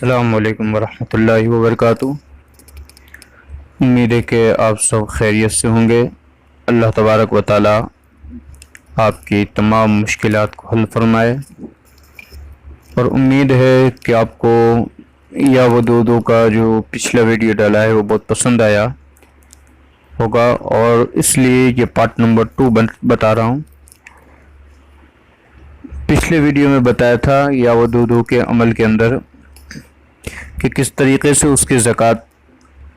السلام علیکم ورحمۃ اللہ وبرکاتہ۔ امید ہے کہ آپ سب خیریت سے ہوں گے۔ اللہ تبارک و تعالی آپ کی تمام مشکلات کو حل فرمائے، اور امید ہے کہ آپ کو یا ودودو کا جو پچھلا ویڈیو ڈالا ہے وہ بہت پسند آیا ہوگا، اور اس لیے یہ پارٹ نمبر 2 بتا رہا ہوں۔ پچھلے ویڈیو میں بتایا تھا یا ودودو کے عمل کے اندر کہ کس طریقے سے اس کی زکوٰۃ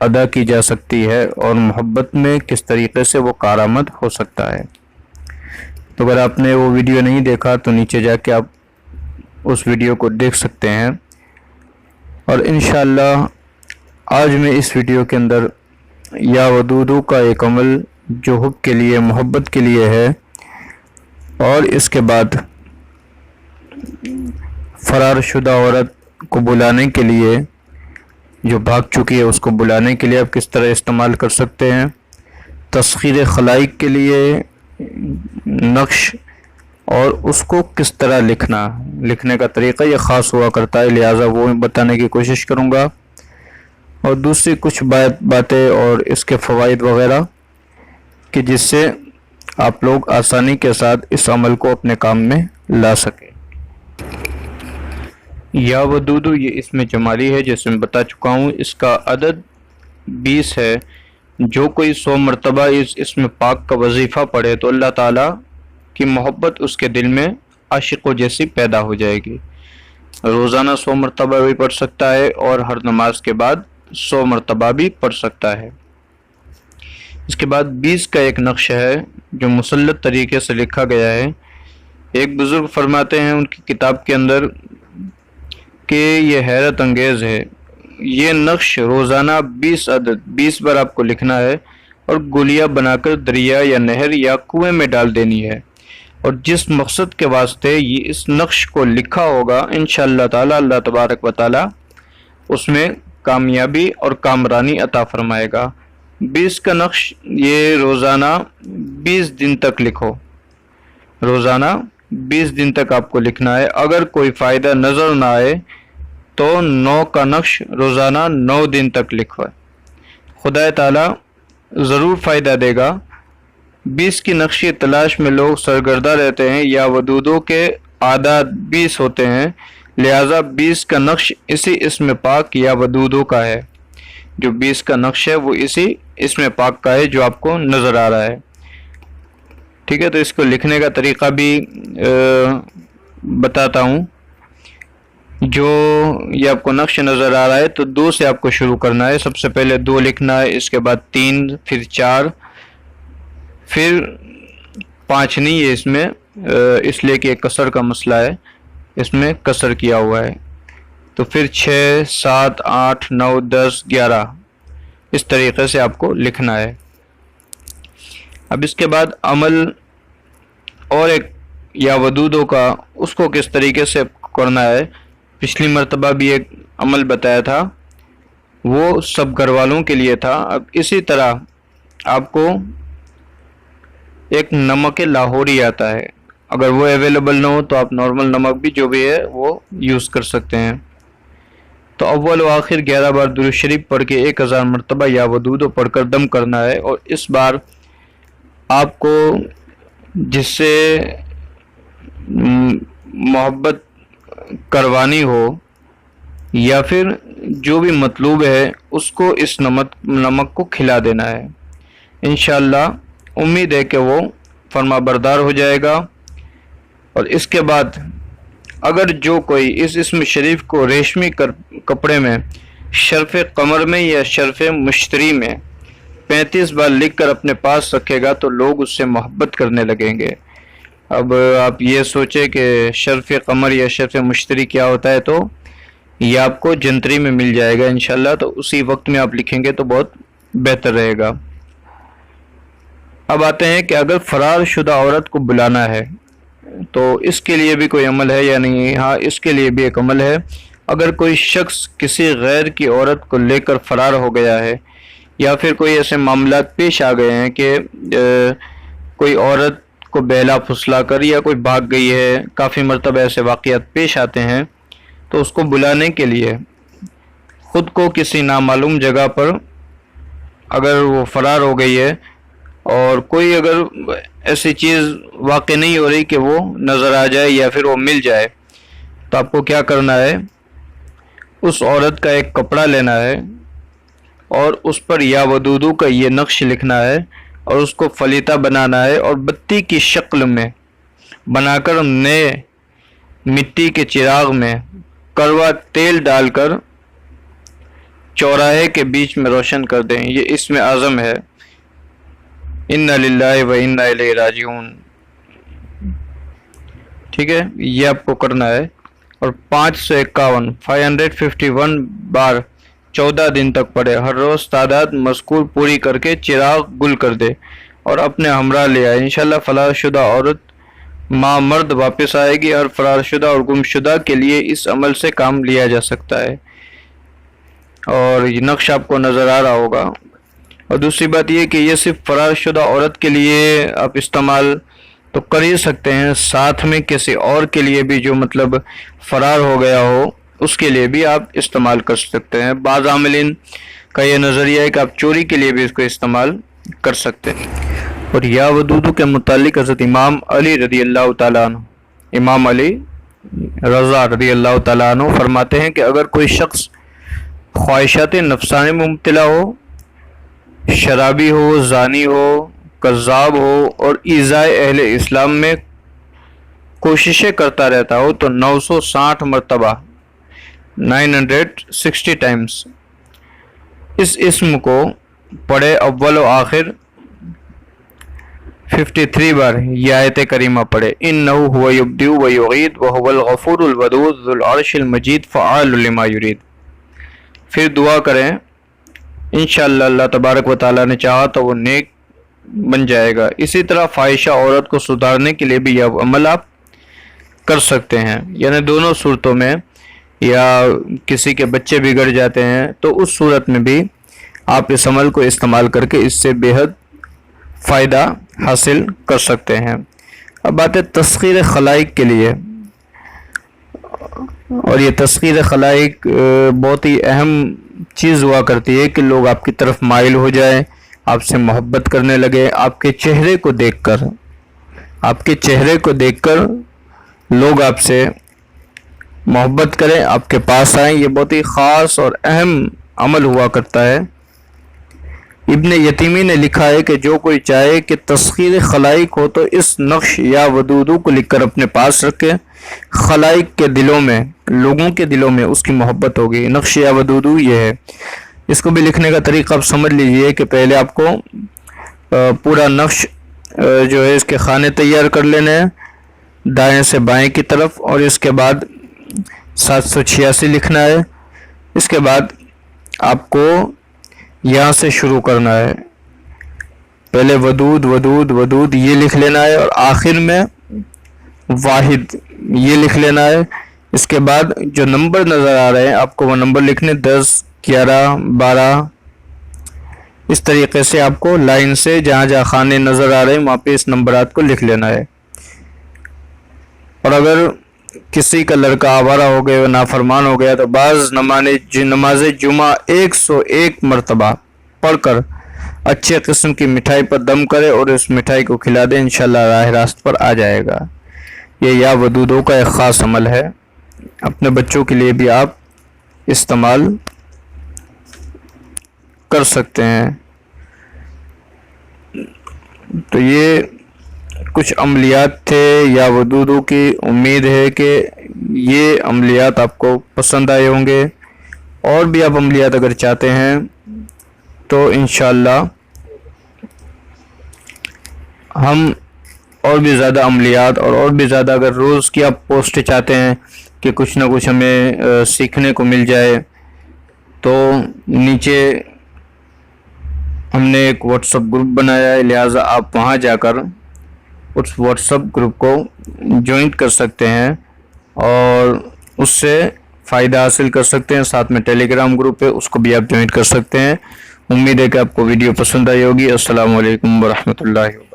ادا کی جا سکتی ہے، اور محبت میں کس طریقے سے وہ کارآمد ہو سکتا ہے۔ تو اگر آپ نے وہ ویڈیو نہیں دیکھا تو نیچے جا کے آپ اس ویڈیو کو دیکھ سکتے ہیں، اور انشاءاللہ آج میں اس ویڈیو کے اندر یا ودودو کا ایک عمل جو حب کے لیے، محبت کے لیے ہے، اور اس کے بعد فرار شدہ عورت کو بلانے کے لیے، جو بھاگ چکی ہے اس کو بلانے کے لیے آپ کس طرح استعمال کر سکتے ہیں، تسخیر خلائق کے لیے نقش، اور اس کو کس طرح لکھنے کا طریقہ یہ خاص ہوا کرتا ہے، لہٰذا وہ بتانے کی کوشش کروں گا، اور دوسری کچھ باتیں اور اس کے فوائد وغیرہ کہ جس سے آپ لوگ آسانی کے ساتھ اس عمل کو اپنے کام میں لا سکیں۔ یا ودودو یہ اسم جمالی ہے، جیسے میں بتا چکا ہوں۔ اس کا عدد 20 ہے۔ جو کوئی 100 مرتبہ اس اسم پاک کا وظیفہ پڑھے تو اللہ تعالیٰ کی محبت اس کے دل میں عاشقوں جیسی پیدا ہو جائے گی۔ روزانہ 100 مرتبہ بھی پڑھ سکتا ہے، اور ہر نماز کے بعد 100 مرتبہ بھی پڑھ سکتا ہے۔ اس کے بعد 20 کا ایک نقش ہے جو مسلط طریقے سے لکھا گیا ہے۔ ایک بزرگ فرماتے ہیں ان کی کتاب کے اندر کہ یہ حیرت انگیز ہے، یہ نقش روزانہ 20 بار آپ کو لکھنا ہے، اور گولیاں بنا کر دریا یا نہر یا کنویں میں ڈال دینی ہے، اور جس مقصد کے واسطے یہ اس نقش کو لکھا ہوگا انشاءاللہ تعالی اللہ تبارک و تعالی اس میں کامیابی اور کامرانی عطا فرمائے گا۔ 20 کا نقش یہ روزانہ 20 دن تک لکھو، روزانہ 20 دن تک آپ کو لکھنا ہے۔ اگر کوئی فائدہ نظر نہ آئے تو 9 کا نقش روزانہ 9 دن تک لکھو، خدا تعالیٰ ضرور فائدہ دے گا۔ 20 کی نقشی تلاش میں لوگ سرگردہ رہتے ہیں، یا ودودو کے اعداد 20 ہوتے ہیں، لہٰذا 20 کا نقش اسی اسم پاک یا ودودو کا ہے۔ جو 20 کا نقش ہے وہ اسی اسم پاک کا ہے جو آپ کو نظر آ رہا ہے، ٹھیک ہے۔ تو اس کو لکھنے کا طریقہ بھی بتاتا ہوں۔ جو یہ آپ کو نقش نظر آ رہا ہے تو 2 سے آپ کو شروع کرنا ہے۔ سب سے پہلے 2 لکھنا ہے، اس کے بعد 3، پھر 4، پھر 5 نہیں ہے اس میں، اس لیے کہ کسر کا مسئلہ ہے، اس میں کسر کیا ہوا ہے، تو پھر 6، 7، 8، 9، 10، 11 اس طریقے سے آپ کو لکھنا ہے۔ اب اس کے بعد عمل اور ایک یا ودودو کا، اس کو کس طریقے سے کرنا ہے۔ پچھلی مرتبہ بھی ایک عمل بتایا تھا، وہ سب گھر والوں کے لیے تھا۔ اب اسی طرح آپ کو ایک نمک لاہوری آتا ہے، اگر وہ اویلیبل نہ ہو تو آپ نارمل نمک بھی جو بھی ہے وہ یوز کر سکتے ہیں۔ تو اول و آخر 11 بار درود شریف پڑھ کے 1000 مرتبہ یا ودودو پڑھ کر دم کرنا ہے، اور اس بار آپ کو جس سے محبت کروانی ہو یا پھر جو بھی مطلوب ہے اس کو اس نمک کو کھلا دینا ہے۔ انشاءاللہ امید ہے کہ وہ فرما بردار ہو جائے گا۔ اور اس کے بعد اگر جو کوئی اس اسم شریف کو ریشمی کپڑے میں، شرف قمر میں یا شرف مشتری میں 35 بار لکھ کر اپنے پاس رکھے گا تو لوگ اس سے محبت کرنے لگیں گے۔ اب آپ یہ سوچیں کہ شرف قمر یا شرف مشتری کیا ہوتا ہے، تو یہ آپ کو جنتری میں مل جائے گا انشاءاللہ، تو اسی وقت میں آپ لکھیں گے تو بہت بہتر رہے گا۔ اب آتے ہیں کہ اگر فرار شدہ عورت کو بلانا ہے تو اس کے لیے بھی کوئی عمل ہے یا نہیں؟ ہاں، اس کے لیے بھی ایک عمل ہے۔ اگر کوئی شخص کسی غیر کی عورت کو لے کر فرار ہو گیا ہے، یا پھر کوئی ایسے معاملات پیش آ گئے ہیں کہ کوئی عورت کو بہلا پھسلا کر یا کوئی بھاگ گئی ہے، کافی مرتبہ ایسے واقعات پیش آتے ہیں، تو اس کو بلانے کے لیے خود کو کسی نامعلوم جگہ پر اگر وہ فرار ہو گئی ہے اور کوئی اگر ایسی چیز واقع نہیں ہو رہی کہ وہ نظر آ جائے یا پھر وہ مل جائے، تو آپ کو کیا کرنا ہے، اس عورت کا ایک کپڑا لینا ہے اور اس پر یا ودودو کا یہ نقش لکھنا ہے اور اس کو فلیطہ بنانا ہے اور بتی کی شکل میں بنا کر نئے مٹی کے چراغ میں کڑوا تیل ڈال کر چوراہے کے بیچ میں روشن کر دیں۔ یہ اسم اعظم ہے، انا للہ و انا الیہ راجعون، ٹھیک ہے، یہ آپ کو کرنا ہے اور 551 بار 14 دن تک پڑھے۔ ہر روز تعداد مذکور پوری کر کے چراغ گل کر دے اور اپنے ہمراہ لے آئے۔ انشاءاللہ فرار شدہ عورت ماں مرد واپس آئے گی۔ اور فرار شدہ اور گم شدہ کے لیے اس عمل سے کام لیا جا سکتا ہے، اور یہ نقش آپ کو نظر آ رہا ہوگا۔ اور دوسری بات یہ کہ یہ صرف فرار شدہ عورت کے لیے آپ استعمال تو کر ہی سکتے ہیں، ساتھ میں کسی اور کے لیے بھی جو مطلب فرار ہو گیا ہو اس کے لیے بھی آپ استعمال کر سکتے ہیں۔ بعض عاملین کا یہ نظریہ ہے کہ آپ چوری کے لیے بھی اس کو استعمال کر سکتے ہیں۔ اور یا ودودو کے متعلق حضرت امام علی رضی اللہ تعالیٰ عنہ، امام علی رضا رضی اللہ تعالیٰ عنہ فرماتے ہیں کہ اگر کوئی شخص خواہشات نفسانی میں مبتلا ہو، شرابی ہو، زانی ہو، کذاب ہو اور ایذائے اہل اسلام میں کوششیں کرتا رہتا ہو تو 960 مرتبہ 960 ٹائمز اس اسم کو پڑھے، اول و آخر 53 بار یہ آیت کریمہ پڑھے، انہو هو یبدئ و یعید وہو الغفور الودود ذو العرش المجید فعال لما یرید۔ پھر دعا کریں، انشاءاللہ اللہ تبارک و تعالیٰ نے چاہا تو وہ نیک بن جائے گا۔ اسی طرح فاحشہ عورت کو سدھارنے کے لیے بھی یہ عمل آپ کر سکتے ہیں، یعنی دونوں صورتوں میں، یا کسی کے بچے بگڑ جاتے ہیں تو اس صورت میں بھی آپ اس عمل کو استعمال کر کے اس سے بے حد فائدہ حاصل کر سکتے ہیں۔ اب بات ہے تسخیر خلائق کے لیے، اور یہ تسخیر خلائق بہت ہی اہم چیز ہوا کرتی ہے کہ لوگ آپ کی طرف مائل ہو جائیں، آپ سے محبت کرنے لگے، آپ کے چہرے کو دیکھ کر لوگ آپ سے محبت کریں، آپ کے پاس آئیں۔ یہ بہت ہی خاص اور اہم عمل ہوا کرتا ہے۔ ابن یتیمی نے لکھا ہے کہ جو کوئی چاہے کہ تسخیر خلائق ہو تو اس نقش یا ودودو کو لکھ کر اپنے پاس رکھے، خلائق کے دلوں میں، لوگوں کے دلوں میں اس کی محبت ہوگی۔ نقش یا ودودو یہ ہے۔ اس کو بھی لکھنے کا طریقہ آپ سمجھ لیجئے کہ پہلے آپ کو پورا نقش جو ہے اس کے خانے تیار کر لینے ہیں دائیں سے بائیں کی طرف، اور اس کے بعد 786 لکھنا ہے۔ اس کے بعد آپ کو یہاں سے شروع کرنا ہے، پہلے ودود ودود ودود یہ لکھ لینا ہے، اور آخر میں واحد یہ لکھ لینا ہے۔ اس کے بعد جو نمبر نظر آ رہے ہیں آپ کو وہ نمبر لکھنے، 10 11 12، اس طریقے سے آپ کو لائن سے جہاں جہاں خانے نظر آ رہے ہیں وہاں پہ اس نمبرات کو لکھ لینا ہے۔ اور اگر کسی کا لڑکا آوارہ ہو گیا، نافرمان ہو گیا، تو بعض نماز جمعہ 101 مرتبہ پڑھ کر اچھے قسم کی مٹھائی پر دم کرے اور اس مٹھائی کو کھلا دے، انشاءاللہ راہ راست پر آ جائے گا۔ یہ یا ودودوں کا ایک خاص عمل ہے، اپنے بچوں کے لیے بھی آپ استعمال کر سکتے ہیں۔ تو یہ کچھ عملیات تھے یا ودودوں کی، امید ہے کہ یہ عملیات آپ کو پسند آئے ہوں گے، اور بھی آپ عملیات اگر چاہتے ہیں تو انشاءاللہ ہم اور بھی زیادہ عملیات اور بھی زیادہ اگر روز کی آپ پوسٹ چاہتے ہیں کہ کچھ نہ کچھ ہمیں سیکھنے کو مل جائے، تو نیچے ہم نے ایک واٹس ایپ گروپ بنایا ہے، لہٰذا آپ وہاں جا کر اس واٹس ایپ گروپ کو جوائن کر سکتے ہیں اور اس سے فائدہ حاصل کر سکتے ہیں۔ ساتھ میں ٹیلی گرام گروپ ہے، اس کو بھی آپ جوائن کر سکتے ہیں۔ امید ہے کہ آپ کو ویڈیو پسند آئی ہوگی۔ السلام علیکم ورحمۃ اللہ۔